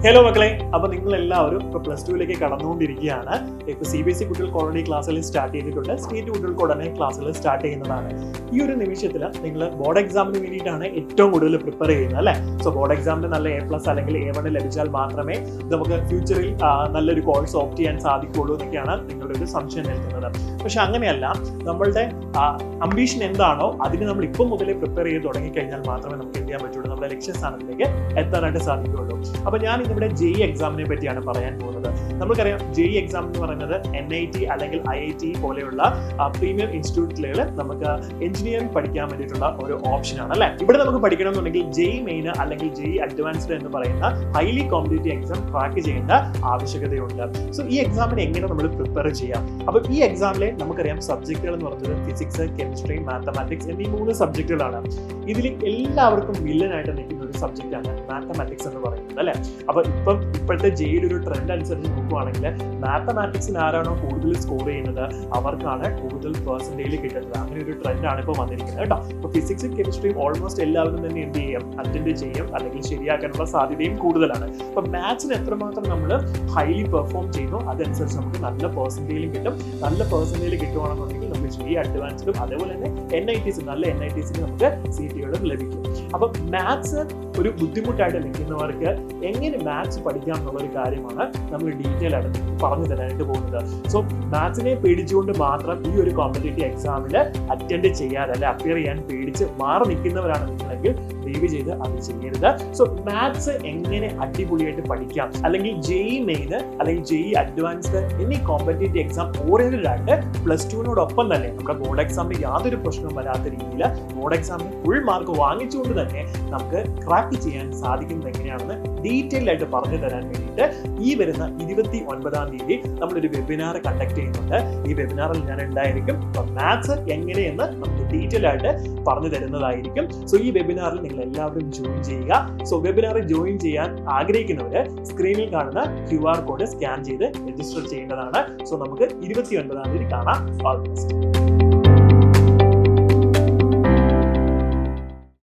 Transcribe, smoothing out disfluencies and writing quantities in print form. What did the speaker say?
Hello മക്കളെ, അപ്പൊ നിങ്ങൾ എല്ലാവരും ഇപ്പൊ +2 കടന്നുകൊണ്ടിരിക്കുകയാണ്. ഇപ്പൊ CBSE കുട്ടികൾക്ക് ഓൾറെഡി ക്ലാസ്സുകൾ സ്റ്റാർട്ട് ചെയ്തിട്ടുണ്ട്. സ്റ്റേറ്റ് കുട്ടികൾക്ക് ഉടനെ ക്ലാസ്സുകൾ സ്റ്റാർട്ട് ചെയ്യുന്നതാണ്. ഈ ഒരു നിമിഷത്തിൽ നിങ്ങൾ ബോർഡ് എക്സാമിന് വേണ്ടിയിട്ടാണ് ഏറ്റവും കൂടുതൽ പ്രിപ്പയർ ചെയ്യുന്നത് അല്ലേ? സോ ബോർഡ് എക്സാമിന് നല്ല A+ അല്ലെങ്കിൽ A1 ലഭിച്ചാൽ മാത്രമേ നമുക്ക് ഫ്യൂച്ചറിൽ നല്ലൊരു കോഴ്സ് ഓപ്റ്റ് ചെയ്യാൻ സാധിക്കുള്ളൂ എന്നൊക്കെയാണ് നിങ്ങളുടെ ഒരു സംശയം നിൽക്കുന്നത്. പക്ഷെ അങ്ങനെയല്ല, നമ്മളുടെ അംബീഷൻ എന്താണോ അതിന് നമ്മൾ ഇപ്പം മുതലേ പ്രിപ്പയർ ചെയ്ത് തുടങ്ങിക്കഴിഞ്ഞാൽ മാത്രമേ നമുക്ക് എന്ത് ചെയ്യാൻ പറ്റുള്ളൂ, നമ്മുടെ ലക്ഷ്യസ്ഥാനത്തിലേക്ക് എത്താനായിട്ട് സാധിക്കുകയുള്ളൂ. അപ്പൊ ഞാൻ ഇവിടെ JEE എക്സാമിനെ പറ്റിയാണ് പറയാൻ പോകുന്നത്. നമുക്കറിയാം JEE എക്സാം എന്ന് പറയുന്നത് NIT അല്ലെങ്കിൽ IIT പോലെയുള്ള പ്രീമിയം ഇൻസ്റ്റിറ്റ്യൂട്ടുകളിൽ നമുക്ക് എഞ്ചിനീയറിംഗ് പഠിക്കാൻ വേണ്ടിയിട്ടുള്ള ഒരു ഓപ്ഷനാണ് അല്ലെ. ഇവിടെ നമുക്ക് പഠിക്കണമെന്നുണ്ടെങ്കിൽ JEE മെയിൻ അല്ലെങ്കിൽ JEE അഡ്വാൻസ്ഡ് എന്ന് പറയുന്ന ഹൈലി കോമ്പറ്റേറ്റീവ് എക്സാം ട്രാക്ക് ചെയ്യേണ്ട ആവശ്യകതയുണ്ട്. സോ ഈ എക്സാമിന് എങ്ങനെ നമ്മൾ പ്രിപ്പയർ ചെയ്യാം? അപ്പൊ ഈ എക്സാമിലെ നമുക്കറിയാം സബ്ജക്റ്റുകൾ എന്ന് പറയുന്നത് ഫിസിക്സ്, കെമിസ്ട്രി, മാത്തമാറ്റിക്സ് എന്നീ 3 സബ്ജക്റ്റുകളാണ്. ഇതിൽ എല്ലാവർക്കും വില്ലനായിട്ട് നിൽക്കുന്ന ഒരു സബ്ജക്റ്റാണ് മാത്തമാറ്റിക്സ് എന്ന് പറയുന്നത് അല്ലെ. അപ്പൊ ഇപ്പോഴത്തെ JEE ഒരു ട്രെൻഡ് അനുസരിച്ച് നോക്കുവാണെങ്കിൽ മാത്തമാറ്റിക്സിന് ആരാണോ കൂടുതൽ സ്കോർ ചെയ്യുന്നത് അവർക്കാണ് കൂടുതൽ പെർസെന്റേജ് കിട്ടുന്നത്. അങ്ങനെ ഒരു ട്രെൻഡാണ് ഇപ്പോൾ വന്നിരിക്കുന്നത് കേട്ടോ. അപ്പോൾ ഫിസിക്സും കെമിസ്ട്രിയും ഓൾമോസ്റ്റ് എല്ലാവരും തന്നെ എന്ത് ചെയ്യും, അറ്റൻഡ് ചെയ്യും അല്ലെങ്കിൽ ശരിയാക്കാനുള്ള സാധ്യതയും കൂടുതലാണ്. അപ്പോൾ മാത്സിന് എത്രമാത്രം നമ്മൾ ഹൈലി പെർഫോം ചെയ്യുന്നു അതനുസരിച്ച് നമുക്ക് നല്ല പെർസെന്റേജ് കിട്ടും. നല്ല പെർസെന്റേജ് കിട്ടുവാണെന്നുണ്ടെങ്കിൽ നമുക്ക് JEE അഡ്വാൻസ്ഡും അതേപോലെ തന്നെ നല്ല NITസിന് നമുക്ക് സീറ്റുകളും ലഭിക്കും. അപ്പം മാത്സ് ഒരു ബുദ്ധിമുട്ടായിട്ട് നിൽക്കുന്നവർക്ക് എങ്ങനെ മാത്സ് പഠിക്കാം എന്നുള്ളൊരു കാര്യമാണ് നമ്മൾ ഡീറ്റെയിൽ ആയിട്ട് പറഞ്ഞു തരാനായിട്ട് പോകുന്നത്. സോ മാത്സിനെ പേടിച്ചുകൊണ്ട് മാത്രം ഈ ഒരു കോമ്പറ്റേറ്റീവ് എക്സാമിൽ അറ്റൻഡ് ചെയ്യാതെ അല്ലെ അപ്പിയർ ചെയ്യാൻ പേടിച്ച് മാറി നിൽക്കുന്നവരാണ് നിങ്ങളെങ്കിൽ ദയവ് ചെയ്ത് അത് ചെയ്യരുത്. സോ മാത്സ് എങ്ങനെ അടിപൊളിയായിട്ട് പഠിക്കാം, അല്ലെങ്കിൽ JEE മെയിൻ അല്ലെങ്കിൽ JEE അഡ്വാൻസ്ഡ് എന്നീ കോമ്പറ്റേറ്റീവ് എക്സാം ഓറിയന്റഡ് +2നോടൊപ്പം തന്നെ നമ്മുടെ ബോർഡ് എക്സാമിന് യാതൊരു പ്രശ്നവും വരാത്ത രീതിയിൽ ബോർഡ് എക്സാമിന് ഫുൾ മാർക്ക് വാങ്ങിച്ചുകൊണ്ട് തന്നെ നമുക്ക് ക്രാക്ക് ചെയ്യാൻ സാധിക്കുന്നത് എങ്ങനെയാണെന്ന് ഡീറ്റെയിൽ ആയിട്ട് പറഞ്ഞു തരാൻ വേണ്ടിയിട്ട് ഈ വരുന്ന 29-ാം തീയതി നമ്മളൊരു വെബിനാർ കണ്ടക്ട് ചെയ്യുന്നുണ്ട്. ഈ വെബിനാറിൽ ഞാൻ ഉണ്ടായിരിക്കും. മാത്സ് എങ്ങനെയെന്ന് നമുക്ക് ഡീറ്റെയിൽ ആയിട്ട് പറഞ്ഞു തരുന്നതായിരിക്കും. സോ ഈ വെബിനാറിൽ നിങ്ങൾ എല്ലാവരും ജോയിൻ ചെയ്യുക. സോ വെബിനാറിൽ ജോയിൻ ചെയ്യാൻ ആഗ്രഹിക്കുന്നവര് സ്ക്രീനിൽ കാണുന്ന QR കോഡ് സ്കാൻ ചെയ്ത് രജിസ്റ്റർ ചെയ്യേണ്ടതാണ്. സോ നമുക്ക് 29-ാം തീയതി കാണാം. All the best.